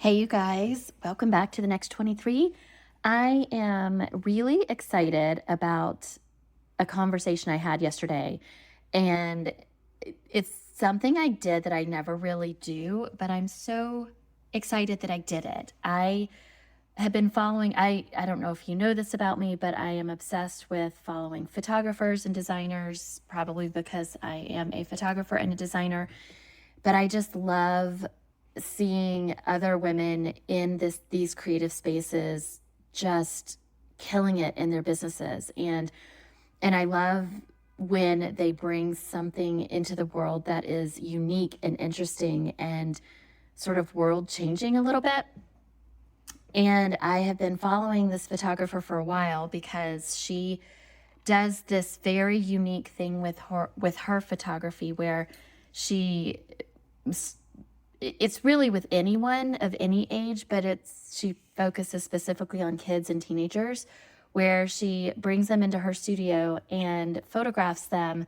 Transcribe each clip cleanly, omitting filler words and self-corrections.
Hey, you guys, welcome back to the Next 23. I am really excited about a conversation I had yesterday, and it's something I did that I never really do, but I'm so excited that I did it. I have been following, I don't know if you know this about me, but I am obsessed with following photographers and designers, probably because I am a photographer and a designer, but I just love seeing other women in these creative spaces just killing it in their businesses, and I love when they bring something into the world that is unique and interesting and sort of world changing a little bit. And I have been following this photographer for a while because she does this very unique thing with her photography where she it's really with anyone of any age, but she focuses specifically on kids and teenagers, where she brings them into her studio and photographs them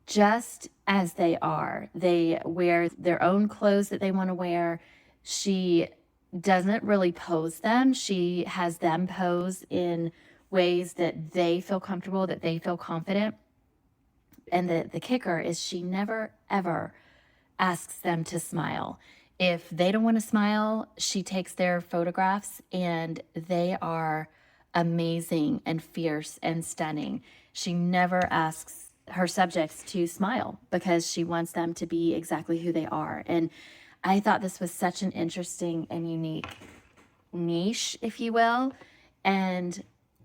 just as they are. They wear their own clothes that they want to wear. She doesn't really pose them. She has them pose in ways that they feel comfortable, that they feel confident. And the kicker is she never, ever asks them to smile. If they don't want to smile, she takes their photographs and they are amazing and fierce and stunning. She never asks her subjects to smile because she wants them to be exactly who they are. And I thought this was such an interesting and unique niche, if you will. And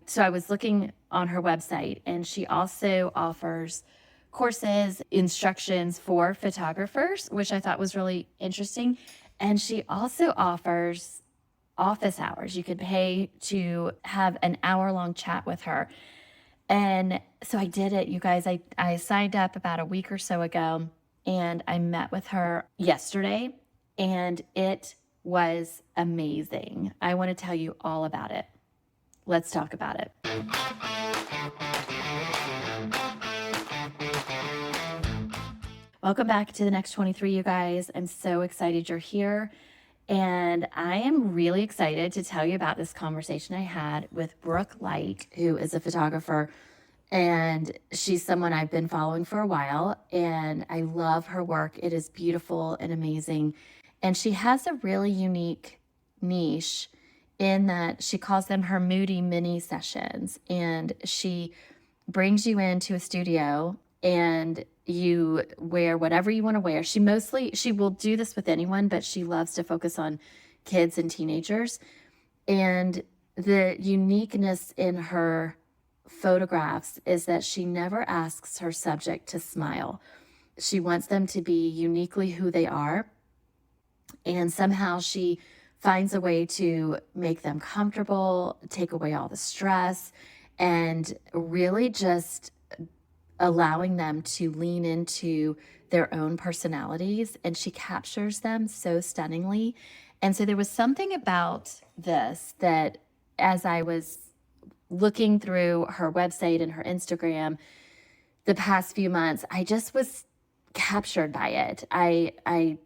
so I was looking on her website, and she also offers courses, instructions for photographers, which I thought was really interesting. And she also offers office hours. You could pay to have an hour-long chat with her. And so I did it, you guys. I signed up about a week or so ago, and I met with her yesterday, and it was amazing. I want to tell you all about it. Let's talk about it. Welcome back to the Next 23, you guys. I'm so excited you're here. And I am really excited to tell you about this conversation I had with Brooke Light, who is a photographer. And she's someone I've been following for a while. And I love her work. It is beautiful and amazing. And she has a really unique niche in that she calls them her moody mini sessions. And she brings you into a studio and you wear whatever you want to wear. She will do this with anyone, but she loves to focus on kids and teenagers. And the uniqueness in her photographs is that she never asks her subject to smile. She wants them to be uniquely who they are. And somehow she finds a way to make them comfortable, take away all the stress, and really just allowing them to lean into their own personalities. And she captures them so stunningly. And so there was something about this that, as I was looking through her website and her Instagram the past few months, I just was captured by it. I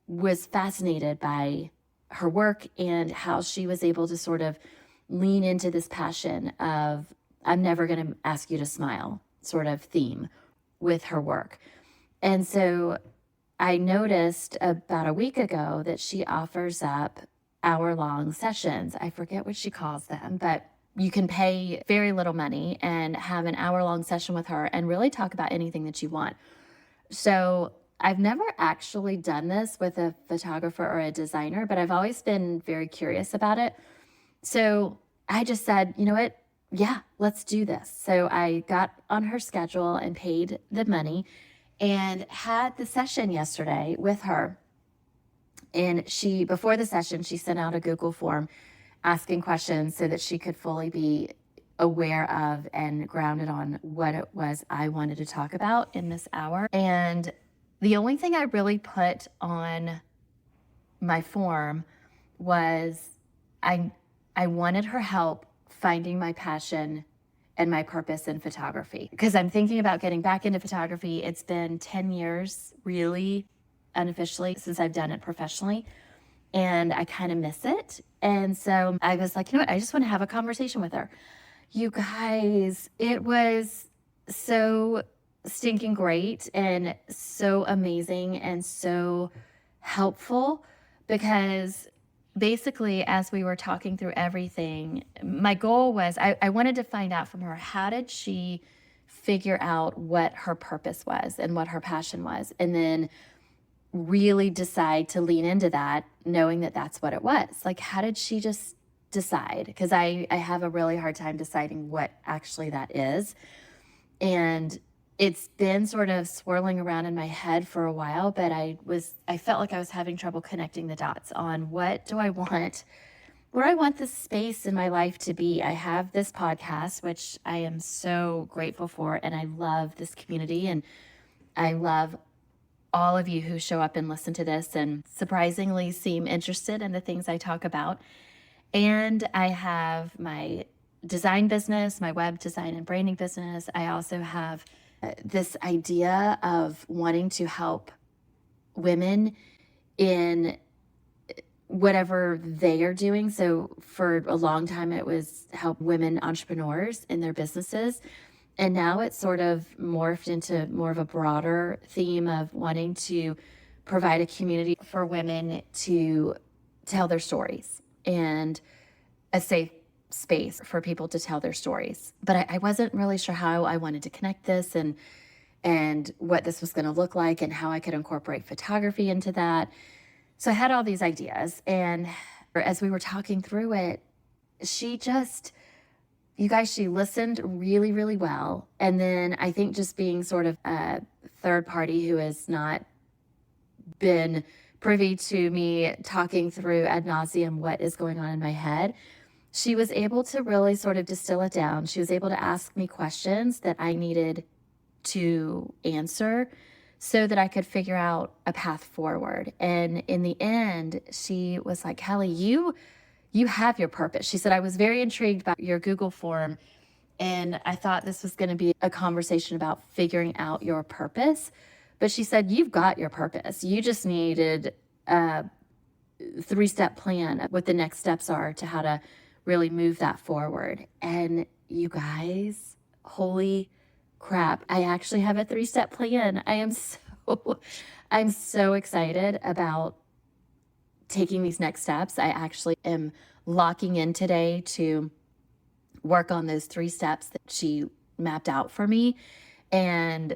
was fascinated by her work and how she was able to sort of lean into this passion of, I'm never going to ask you to smile sort of theme with her work. And so I noticed about a week ago that she offers up hour-long sessions. I forget what she calls them, but you can pay very little money and have an hour-long session with her and really talk about anything that you want. So I've never actually done this with a photographer or a designer, but I've always been very curious about it. So I just said, you know what? Yeah, let's do this. So I got on her schedule and paid the money and had the session yesterday with her. And before the session, she sent out a Google form asking questions so that she could fully be aware of and grounded on what it was I wanted to talk about in this hour. And the only thing I really put on my form was I wanted her help finding my passion and my purpose in photography, because I'm thinking about getting back into photography. It's been 10 years, really, unofficially, since I've done it professionally. and I kind of miss it. And so I was like, you know what? I just want to have a conversation with her. You guys, it was so stinking great and so amazing and so helpful, because basically, as we were talking through everything, my goal was I wanted to find out from her, how did she figure out what her purpose was and what her passion was, and then really decide to lean into that, knowing that that's what it was. Like, how did she just decide? Because I have a really hard time deciding what actually that is. And it's been sort of swirling around in my head for a while, but I felt like I was having trouble connecting the dots on what do I want, where I want this space in my life to be. I have this podcast, which I am so grateful for, and I love this community, and I love all of you who show up and listen to this and surprisingly seem interested in the things I talk about. And I have my design business, my web design and branding business. I also have this idea of wanting to help women in whatever they are doing. So for a long time, it was help women entrepreneurs in their businesses. And now it's sort of morphed into more of a broader theme of wanting to provide a community for women to tell their stories and a safe space for people to tell their stories. But I wasn't really sure how I wanted to connect this and what this was going to look like and how I could incorporate photography into that. So I had all these ideas. And as we were talking through it, she just, you guys, she listened really, really well. And then I think just being sort of a third party who has not been privy to me talking through ad nauseum what is going on in my head, she was able to really sort of distill it down. She was able to ask me questions that I needed to answer so that I could figure out a path forward. And in the end, she was like, Kelly, you have your purpose. She said, I was very intrigued by your Google form, and I thought this was going to be a conversation about figuring out your purpose. But she said, you've got your purpose. You just needed a 3-step plan of what the next steps are to how to really move that forward. And you guys, holy crap, I actually have a 3-step plan. I'm so excited about taking these next steps. I actually am locking in today to work on those 3 steps that she mapped out for me. And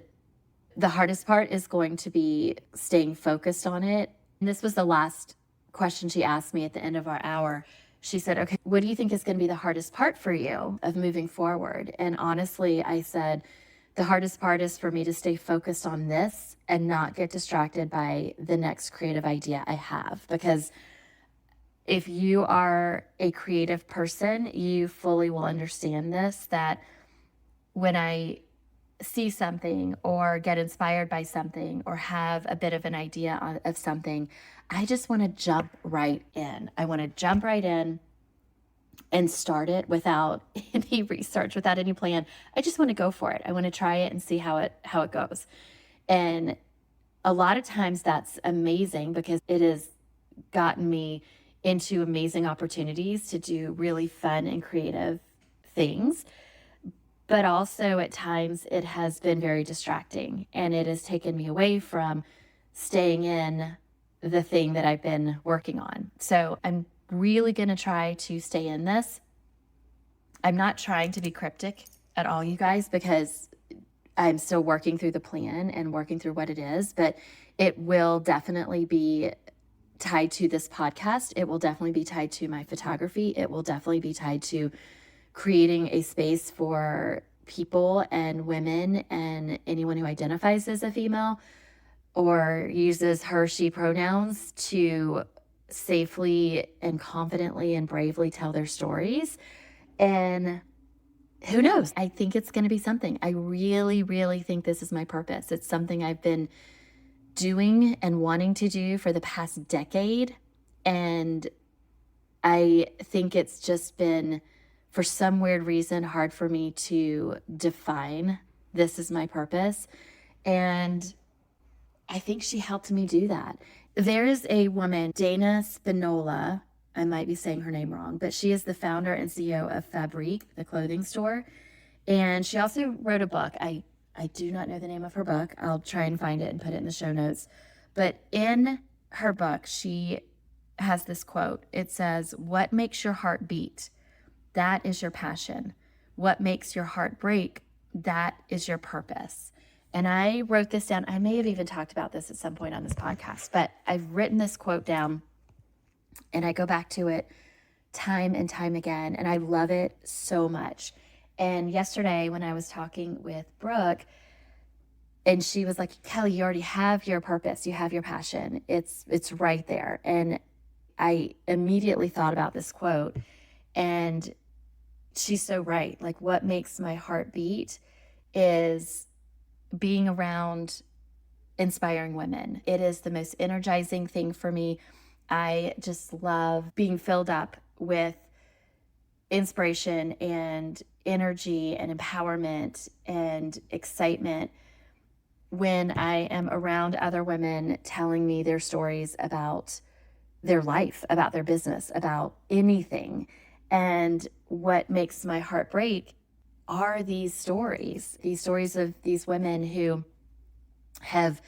the hardest part is going to be staying focused on it. And this was the last question she asked me at the end of our hour. She said, okay, what do you think is going to be the hardest part for you of moving forward? And honestly, I said, the hardest part is for me to stay focused on this and not get distracted by the next creative idea I have. Because if you are a creative person, you fully will understand this, that when I see something or get inspired by something or have a bit of an idea of something, I just want to jump right in. I want to jump right in and start it without any research, without any plan. I just want to go for it. I want to try it and see how it goes. And a lot of times that's amazing because it has gotten me into amazing opportunities to do really fun and creative things. But also at times it has been very distracting, and it has taken me away from staying in the thing that I've been working on. So I'm really going to try to stay in this. I'm not trying to be cryptic at all, you guys, because I'm still working through the plan and working through what it is, but it will definitely be tied to this podcast. It will definitely be tied to my photography. It will definitely be tied to creating a space for people and women and anyone who identifies as a female or uses her, she pronouns to safely and confidently and bravely tell their stories. And who knows? I think it's going to be something. I really, really think this is my purpose. It's something I've been doing and wanting to do for the past decade. And I think it's just been, for some weird reason, hard for me to define this is my purpose. And I think she helped me do that. There is a woman, Dana Spinola. I might be saying her name wrong, but she is the founder and CEO of Fabrique, the clothing store. And she also wrote a book. I do not know the name of her book. I'll try and find it and put it in the show notes. But in her book, she has this quote. It says, "What makes your heart beat? That is your passion. What makes your heart break? That is your purpose." And I wrote this down. I may have even talked about this at some point on this podcast, but I've written this quote down and I go back to it time and time again. And I love it so much. And yesterday when I was talking with Brooke, and she was like, "Kelly, you already have your purpose. You have your passion. It's right there." And I immediately thought about this quote, and she's so right. Like, what makes my heart beat is being around inspiring women. It is the most energizing thing for me. I just love being filled up with inspiration and energy and empowerment and excitement when I am around other women telling me their stories about their life, about their business, about anything. And what makes my heart break are these stories of these women who have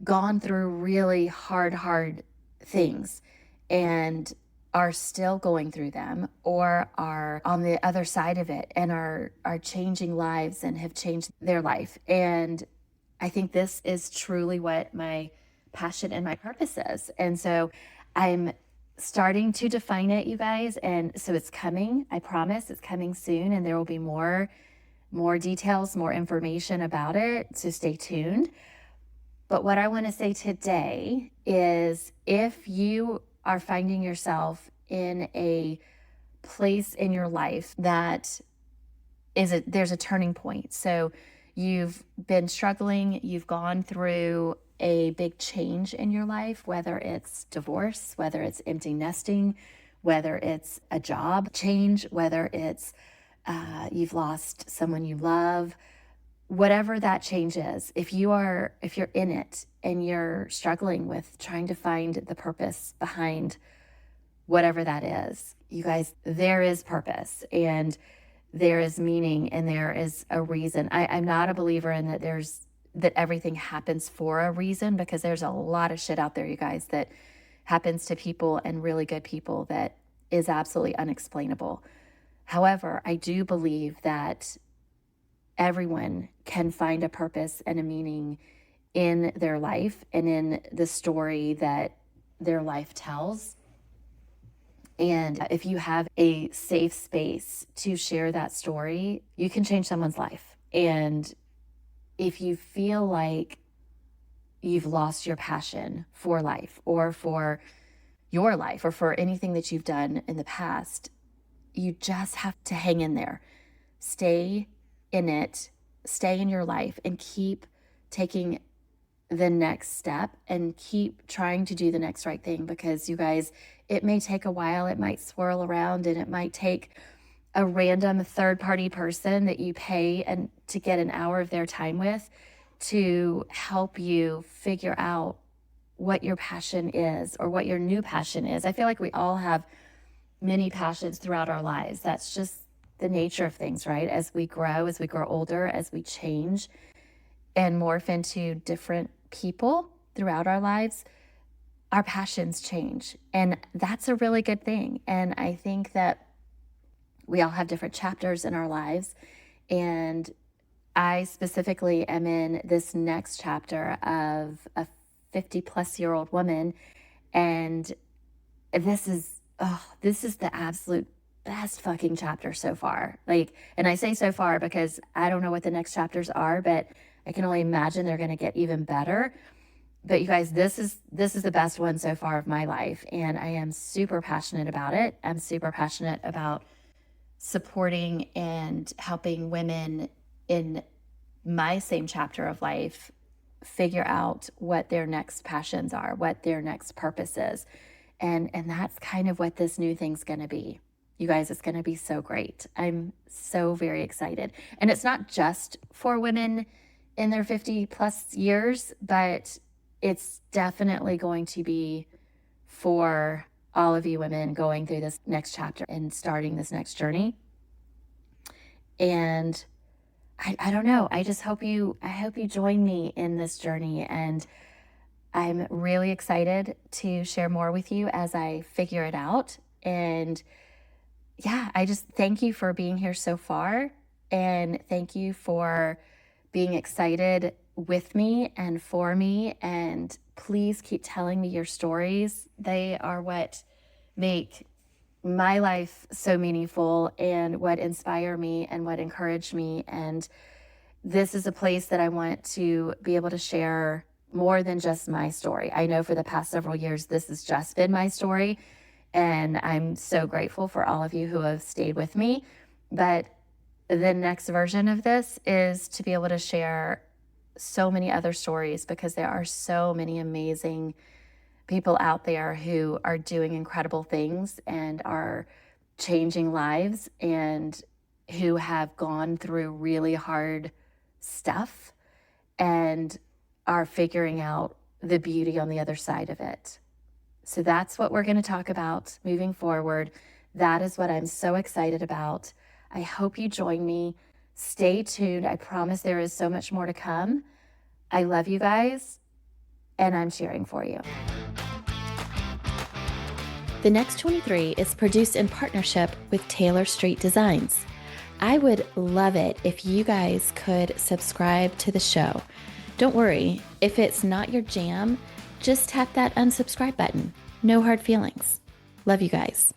gone through really hard things and are still going through them, or are on the other side of it and are changing lives and have changed their life. And I think this is truly what my passion and my purpose is. And so I'm starting to define it, you guys. And so it's coming. I promise it's coming soon. And there will be more details, more information about it. So stay tuned. But what I want to say today is, if you are finding yourself in a place in your life that there's a turning point. So you've been struggling, you've gone through a big change in your life, whether it's divorce, whether it's empty nesting, whether it's a job change, whether it's you've lost someone you love, whatever that change is. If you're in it and you're struggling with trying to find the purpose behind whatever that is, you guys, there is purpose and there is meaning and there is a reason. I'm not a believer in that everything happens for a reason, because there's a lot of shit out there, you guys, that happens to people, and really good people, that is absolutely unexplainable. However, I do believe that everyone can find a purpose and a meaning in their life and in the story that their life tells. And if you have a safe space to share that story, you can change someone's life. And if you feel like you've lost your passion for life, or for your life, or for anything that you've done in the past, you just have to hang in there. Stay in it, stay in your life, and keep taking the next step and keep trying to do the next right thing. Because you guys, it may take a while, it might swirl around, and it might take a random third-party person that you pay and to get an hour of their time with to help you figure out what your passion is, or what your new passion is. I feel like we all have many passions throughout our lives. That's just the nature of things, right? As we grow older, as we change and morph into different people throughout our lives, our passions change. And that's a really good thing. And I think that we all have different chapters in our lives. And I specifically am in this next chapter of a 50-plus-year-old woman. And this is the absolute best fucking chapter so far. Like, and I say so far because I don't know what the next chapters are, but I can only imagine they're going to get even better. But you guys, this is the best one so far of my life. And I am super passionate about it. I'm super passionate about supporting and helping women in my same chapter of life figure out what their next passions are, what their next purpose is. And that's kind of what this new thing's going to be. You guys, it's going to be so great. I'm so very excited. And it's not just for women in their 50 plus years, but it's definitely going to be for all of you women going through this next chapter and starting this next journey. And I don't know. I hope you join me in this journey. And I'm really excited to share more with you as I figure it out. And yeah, I just thank you for being here so far. And thank you for being excited with me and for me. And please keep telling me your stories. They are what make my life so meaningful and what inspire me and what encourage me. And this is a place that I want to be able to share more than just my story. I know for the past several years, this has just been my story. And I'm so grateful for all of you who have stayed with me. But the next version of this is to be able to share so many other stories, because there are so many amazing people out there who are doing incredible things and are changing lives, and who have gone through really hard stuff and are figuring out the beauty on the other side of it. So that's what we're going to talk about moving forward. That is what I'm so excited about. I hope you join me. Stay tuned. I promise there is so much more to come. I love you guys, and I'm cheering for you. The Next 23 is produced in partnership with Taylor Street Designs. I would love it if you guys could subscribe to the show. Don't worry, if it's not your jam, just tap that unsubscribe button. No hard feelings. Love you guys.